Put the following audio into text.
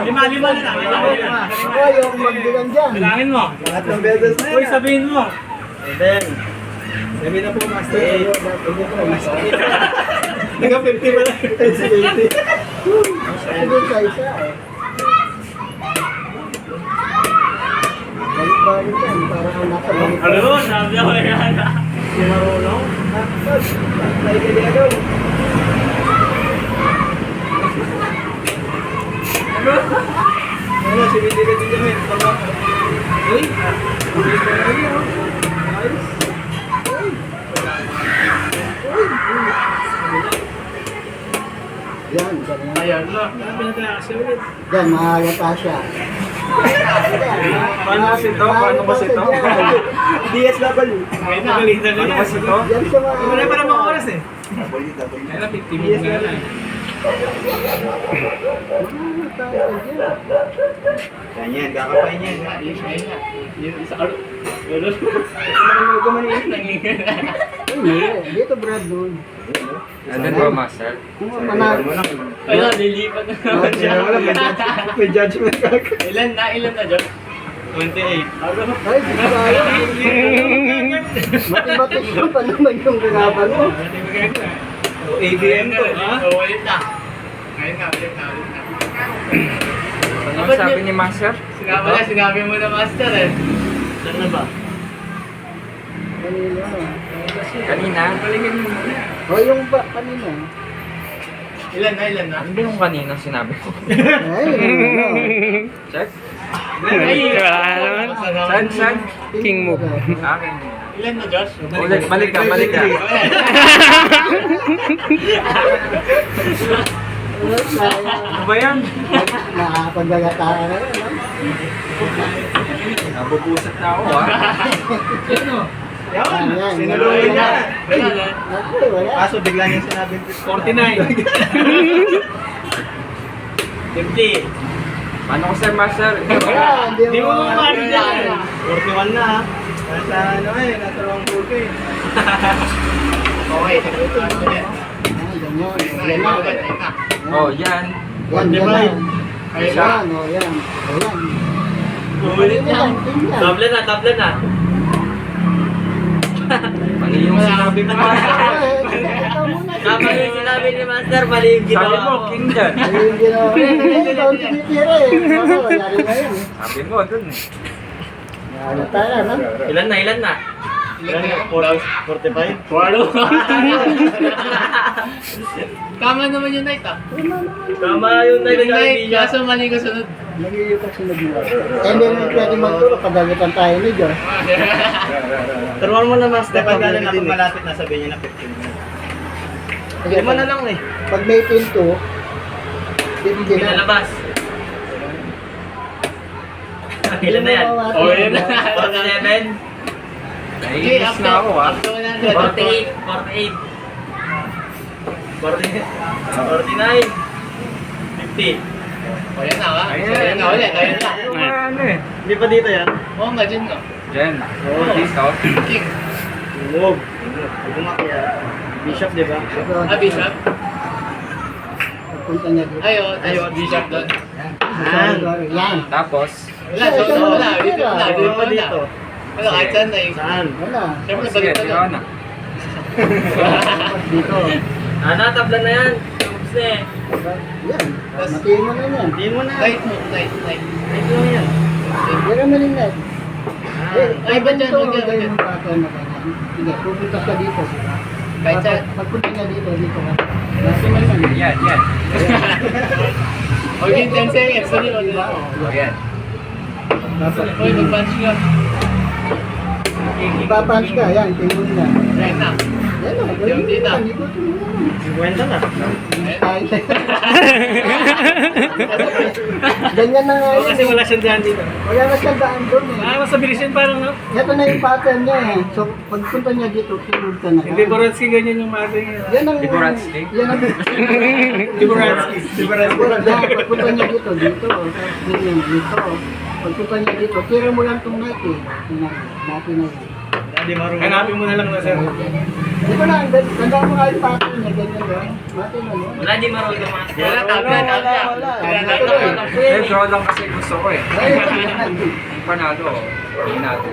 Lima na lang. Ako yung magbilang dyan. Bilangin mo. Lahat ng beses na Uy, sabihin mo. Then, sabi na po, Master. Naka 50 ba lang? 80. Sabi sa isa eh. Balik-balik yan. Parang nasa balik. Ano? Sabi ako yan. Si Marunong. Tayo kay Diego. Ano, si Bidi ka din dyan. Uy! Yan, ganyan. Ayan na. Pinataya kasi ulit. Yan, mahalata siya. Paano ba ito? Paano ba ito? DSW. Ngayon pagalitan na Ano ba ito? Yan siya mga... Wala pa namang oras eh. Kaya na 50 minutes na lang. Ganyan, kakapain yan. Yung isa ano? Ano? Gumaniin lang. Hindi, dito Brad doon. Ano ba, Master? Manalo. Ayun, lilipat na naman siya. May judgment ka. Ilan na, Diyos? 28. Ay, di ba tayo? Mati-mati ka pa naman yung kalaban mo. ABM to, ha? Ulit na. Ngayon na, ulit na. Ano sabi ni Master? Sinabi mo na master eh. Saan na ba? Kanina. Kanina? O yung ba, kanina. Ilan na? Ano ba yung kanina sinabi ko? Ay, ano. Check? Saan? King move. Akin. Ilan na, Josh? Ulit, balik ka. Ano ba yan? Nakapagagataan na yun, no? Nabubusat na ako, ah. Yan, yan. Sinulungan niya. Ako, wala. Kaso bigla niya sinabing 49. 50. Paano ko, Sir Master? Wala, Di mo maano dyan. 41 na, ha? Nasa ano eh, nasa wrong book eh. Okay, sagutin mo yan. Yan na. Oh, yan. Yan, yan na. Ayun na. Yan, o yan. Ayan. Ulit na. Yan. Tabla na. Mali yung sinabi mo, Master. Tama yung sinabi ni Master, mali yung Sabi ginawa mo, mo. King dyan. Ayun, ginawa. Ay, ikaw tinitira eh. Ako, yari na yun eh. Sabi mo, dun. Ano tayo, no? Ilan na? Ilan na? 45? Walo. Tama naman yung night ah. Tama yun na yung Night, kaso mali ka sunod. Nag-iyo kasi nag-iyo. Eh, hindi mo pwede magturo. Pagalitan tayo ni Diyos. Turuan mo na, Master. Pag gano'n na pag malapit na, sabihin niya na 15 minutes. Lima na lang eh. Pag may pinto, 50 na. Pinalabas. Ilan na yan? Oh, yun na. 47. Naiinis na ako, ah. 48. 49. 50. O yan na ka? Ayan na ulit. Ayan na. Ano eh? Hindi pa dito yan? Oo nga, dyan nga. Jen. Oo. Dito. King. Move. Ito nga kaya. Bishop, di ba? Ah, Bishop? Punta niya dito. Ayun, Bishop doon. Yan. Tapos, Wala, doon wala. Dito wala. Dito Dito pa dito. Wala, kahit saan na eh. Saan? Wala. Siyempre, sige, balik tiraw na. na. Dito. Tabla na yan. Oops na eh. Yan. Matiin mo na yan. Hindi mo na. Night mo, night. Ay, ito lang yan. Yan ang malingat. Ay, ba dyan? Huwag yan, huwag Huwag yan. yung pattern na ganyan. Hindi, pupunta ka dito. Kahit saan. Pagpunta niya dito ka. Nasa man yan. Yan. Huwag yung 10 seconds. Dali, wag Diba? na. Oh, yan. Uy, mag-punch ka. Ipapunch ka, yan, tingin na. Right na. Yan o, Yung dito. Dito, tingin 50 na. Ay, ganyan na nga Kasi yun. wala siyang dyan dito. Wala na siyang daan doon eh. Mas mabilis yun parang no? Ito na yung pattern niya eh. So, pagpunta niya dito, sunod ka na. Hindi Boratsky ganyan yung mga ganyan. Yan ang... Liberatsky? Yan ang... Di Boratsky. Yan, pagpunta niya dito. Ganyan, dito. Pagpunta niya dito, tira mo lang itong night eh. Natin na yun. di marunong. Hanapin mo na lang na sir. Di ba na, ganda mo nga yung pattern niya, ganyan ba? Matin ano? Wala, di marunong master. Wala, Wala. Eh, draw lang kasi gusto ko eh. Ay, Panalo. Hindi natin.